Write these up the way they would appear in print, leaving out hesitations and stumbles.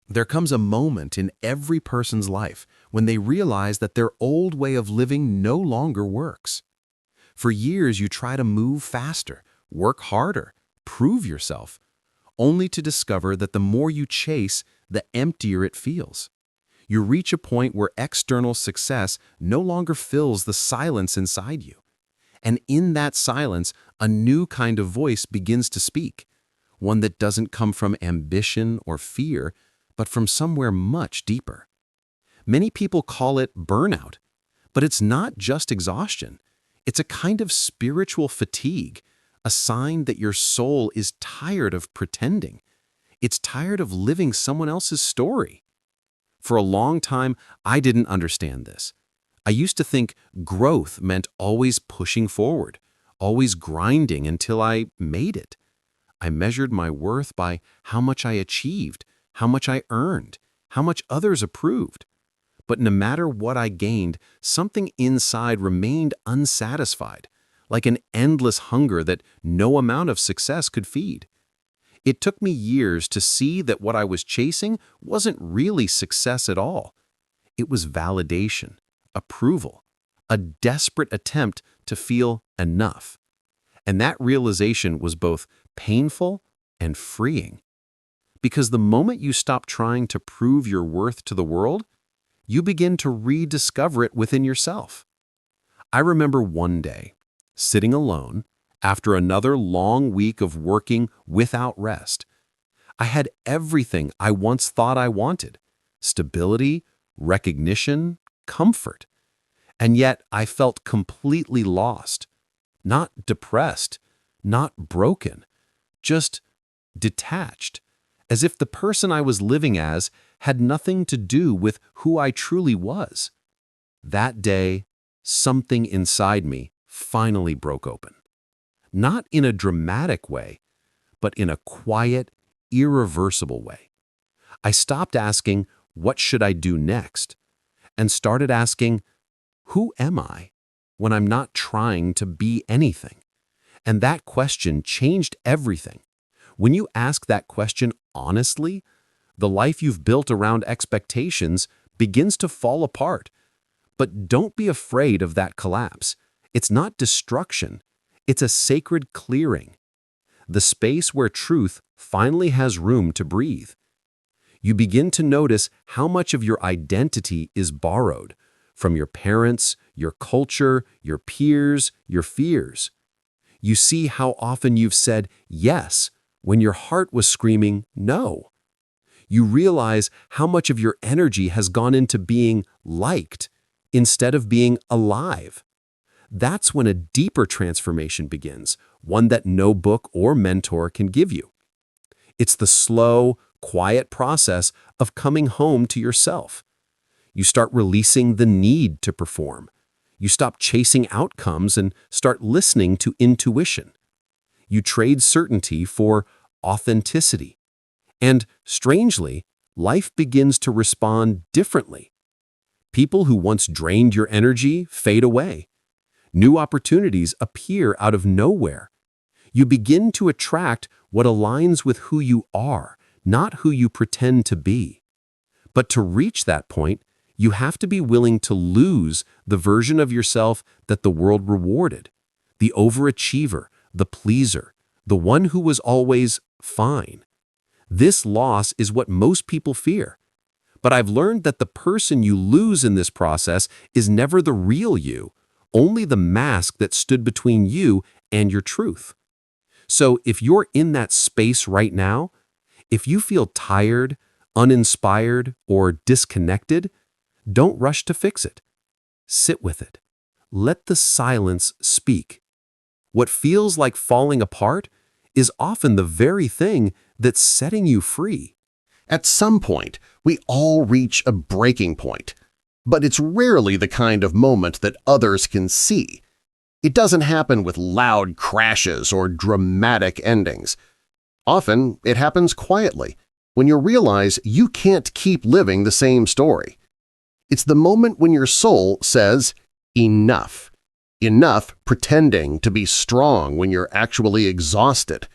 There comes a moment in every person's life when they realize that their old way of living no longer works. For years, you try to move faster, work harder, prove yourself, only to discover that the more you chase, the emptier it feels. You reach a point where external success no longer fills the silence inside you. And in that silence, a new kind of voice begins to speak, one that doesn't come from ambition or fear, but from somewhere much deeper. Many people call it burnout, but it's not just exhaustion. It's a kind of spiritual fatigue, a sign that your soul is tired of pretending. It's tired of living someone else's story. For a long time, I didn't understand this. I used to think growth meant always pushing forward, always grinding until I made it. I measured my worth by how much I achieved, how much I earned, how much others approved. But no matter what I gained, something inside remained unsatisfied, like an endless hunger that no amount of success could feed. It took me years to see that what I was chasing wasn't really success at all. It was validation, approval, a desperate attempt to feel enough. And that realization was both painful and freeing. Because the moment you stop trying to prove your worth to the world, you begin to rediscover it within yourself. I remember one day, sitting alone, after another long week of working without rest. I had everything I once thought I wanted: stability, recognition, comfort. And yet I felt completely lost, not depressed, not broken, just detached, as if the person I was living as had nothing to do with who I truly was. That day, something inside me finally broke open. Not in a dramatic way, but in a quiet, irreversible way. I stopped asking, "What should I do next?" and started asking, "Who am I?" when I'm not trying to be anything. And that question changed everything. When you ask that question honestly, the life you've built around expectations begins to fall apart. But don't be afraid of that collapse. It's not destruction. It's a sacred clearing, the space where truth finally has room to breathe. You begin to notice how much of your identity is borrowed from your parents, your culture, your peers, your fears. You see how often you've said yes when your heart was screaming no. You realize how much of your energy has gone into being liked instead of being alive. That's when a deeper transformation begins, one that no book or mentor can give you. It's the slow, quiet process of coming home to yourself. You start releasing the need to perform. You stop chasing outcomes and start listening to intuition. You trade certainty for authenticity. And strangely, life begins to respond differently. People who once drained your energy fade away. New opportunities appear out of nowhere. You begin to attract what aligns with who you are, not who you pretend to be. But to reach that point, you have to be willing to lose the version of yourself that the world rewarded, the overachiever, the pleaser, the one who was always fine. This loss is what most people fear. But I've learned that the person you lose in this process is never the real you, only the mask that stood between you and your truth. So if you're in that space right now, if you feel tired, uninspired, or disconnected, don't rush to fix it. Sit with it. Let the silence speak. What feels like falling apart is often the very thing that's setting you free. At some point, we all reach a breaking point, but it's rarely the kind of moment that others can see. It doesn't happen with loud crashes or dramatic endings. Often, it happens quietly, when you realize you can't keep living the same story. It's the moment when your soul says, "Enough." Enough pretending to be strong when you're actually exhausted.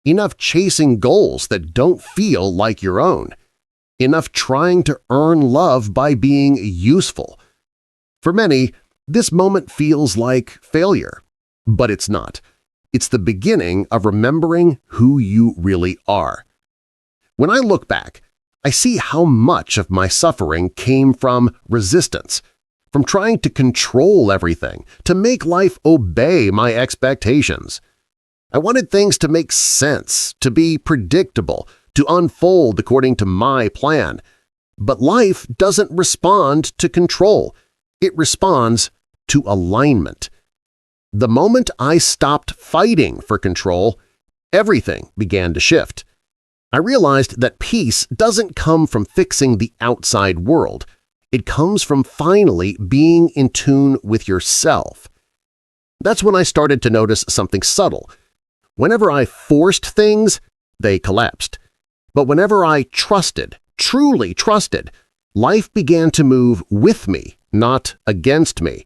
Enough chasing goals that don't feel like your own. enough trying to earn love by being useful. For many, this moment feels like failure, but it's not. It's the beginning of remembering who you really are. When I look back, I see how much of my suffering came from resistance, from trying to control everything, to make life obey my expectations. I wanted things to make sense, to be predictable, to unfold according to my plan. But life doesn't respond to control. It responds to alignment. The moment I stopped fighting for control, everything began to shift. I realized that peace doesn't come from fixing the outside world. It comes from finally being in tune with yourself. That's when I started to notice something subtle. Whenever I forced things, they collapsed. But whenever I trusted, truly trusted, life began to move with me, not against me.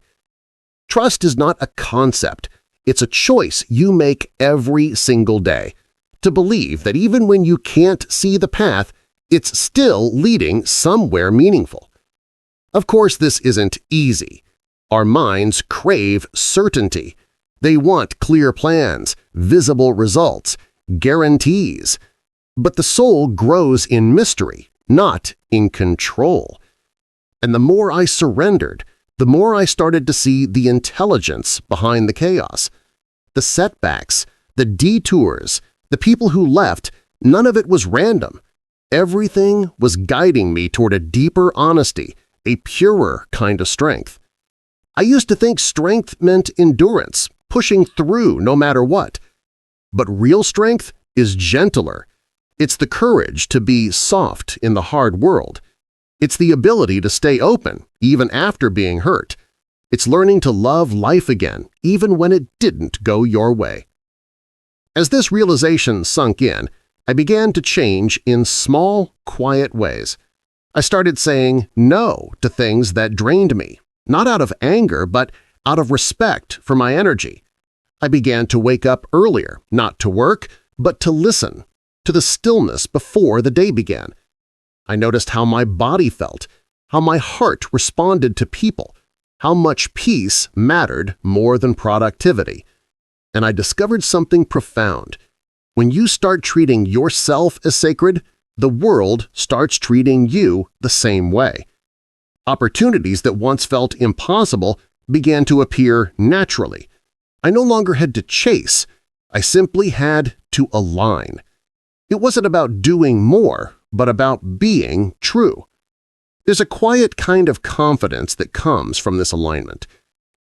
Trust is not a concept. It's a choice you make every single day, to believe that even when you can't see the path, it's still leading somewhere meaningful. Of course, this isn't easy. Our minds crave certainty. They want clear plans, visible results, guarantees. But the soul grows in mystery, not in control. And the more I surrendered, the more I started to see the intelligence behind the chaos. The setbacks, the detours, the people who left, none of it was random. Everything was guiding me toward a deeper honesty, a purer kind of strength. I used to think strength meant endurance, pushing through no matter what. But real strength is gentler. It's the courage to be soft in the hard world. It's the ability to stay open, even after being hurt. It's learning to love life again, even when it didn't go your way. As this realization sunk in, I began to change in small, quiet ways. I started saying no to things that drained me, not out of anger, but out of respect for my energy. I began to wake up earlier, not to work, but to listen, to the stillness before the day began. I noticed how my body felt, how my heart responded to people, how much peace mattered more than productivity. And I discovered something profound. When you start treating yourself as sacred, the world starts treating you the same way. Opportunities that once felt impossible began to appear naturally. I no longer had to chase. I simply had to align. It wasn't about doing more, but about being true. There's a quiet kind of confidence that comes from this alignment.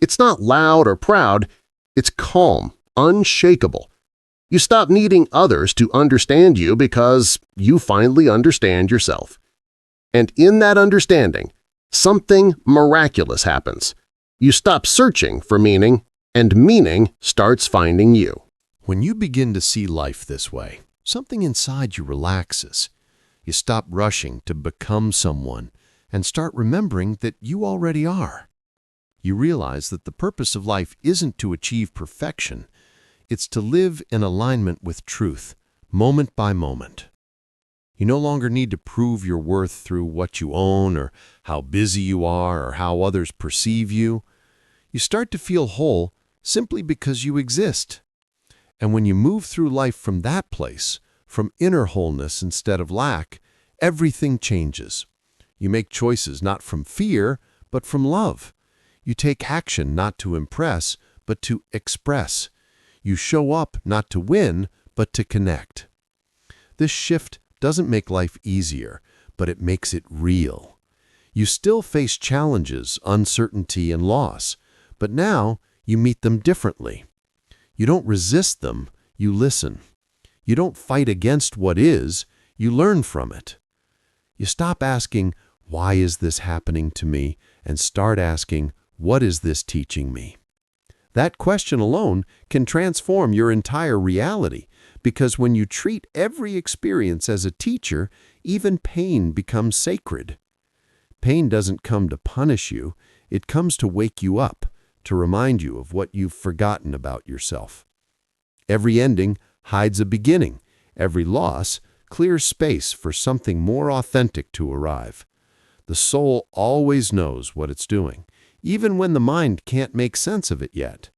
It's not loud or proud. It's calm, unshakable. You stop needing others to understand you because you finally understand yourself. And in that understanding, something miraculous happens. You stop searching for meaning, and meaning starts finding you. When you begin to see life this way, something inside you relaxes. You stop rushing to become someone and start remembering that you already are. You realize that the purpose of life isn't to achieve perfection. It's to live in alignment with truth, moment by moment. You no longer need to prove your worth through what you own or how busy you are or how others perceive you. You start to feel whole simply because you exist. And when you move through life from that place, from inner wholeness instead of lack, everything changes. You make choices not from fear, but from love. You take action not to impress, but to express. You show up not to win, but to connect. This shift doesn't make life easier, but it makes it real. You still face challenges, uncertainty, and loss, but now you meet them differently. You don't resist them, you listen. You don't fight against what is, you learn from it. You stop asking, "Why is this happening to me?" and start asking, "What is this teaching me?" That question alone can transform your entire reality, because when you treat every experience as a teacher, even pain becomes sacred. Pain doesn't come to punish you, it comes to wake you up, to remind you of what you've forgotten about yourself. Every ending hides a beginning, every loss clears space for something more authentic to arrive. The soul always knows what it's doing, even when the mind can't make sense of it yet.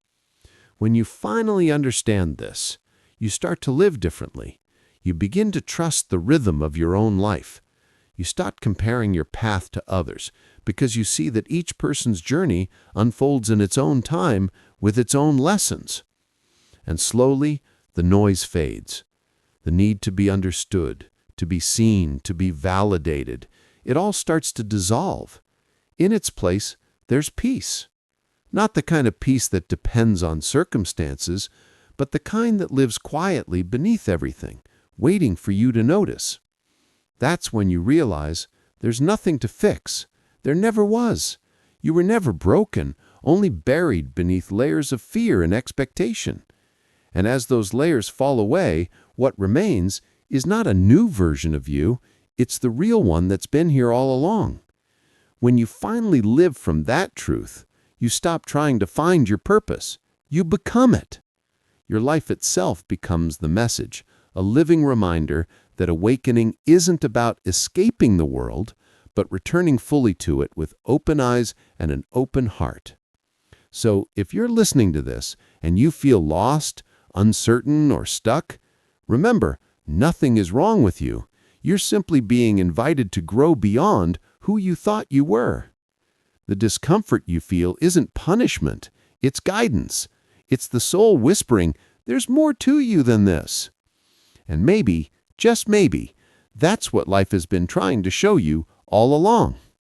When you finally understand this, you start to live differently. You begin to trust the rhythm of your own life. You stop comparing your path to others because you see that each person's journey unfolds in its own time with its own lessons. And slowly, the noise fades. The need to be understood, to be seen, to be validated, it all starts to dissolve. In its place, there's peace. Not the kind of peace that depends on circumstances, but the kind that lives quietly beneath everything, waiting for you to notice. That's when you realize there's nothing to fix. There never was. You were never broken, only buried beneath layers of fear and expectation. And as those layers fall away, what remains is not a new version of you, it's the real one that's been here all along. When you finally live from that truth, you stop trying to find your purpose. You become it. Your life itself becomes the message, a living reminder that awakening isn't about escaping the world, but returning fully to it with open eyes and an open heart. So if you're listening to this and you feel lost, uncertain, or stuck, remember, nothing is wrong with you. You're simply being invited to grow beyond who you thought you were. The discomfort you feel isn't punishment, it's guidance. It's the soul whispering, there's more to you than this. And maybe, just maybe, that's what life has been trying to show you all along.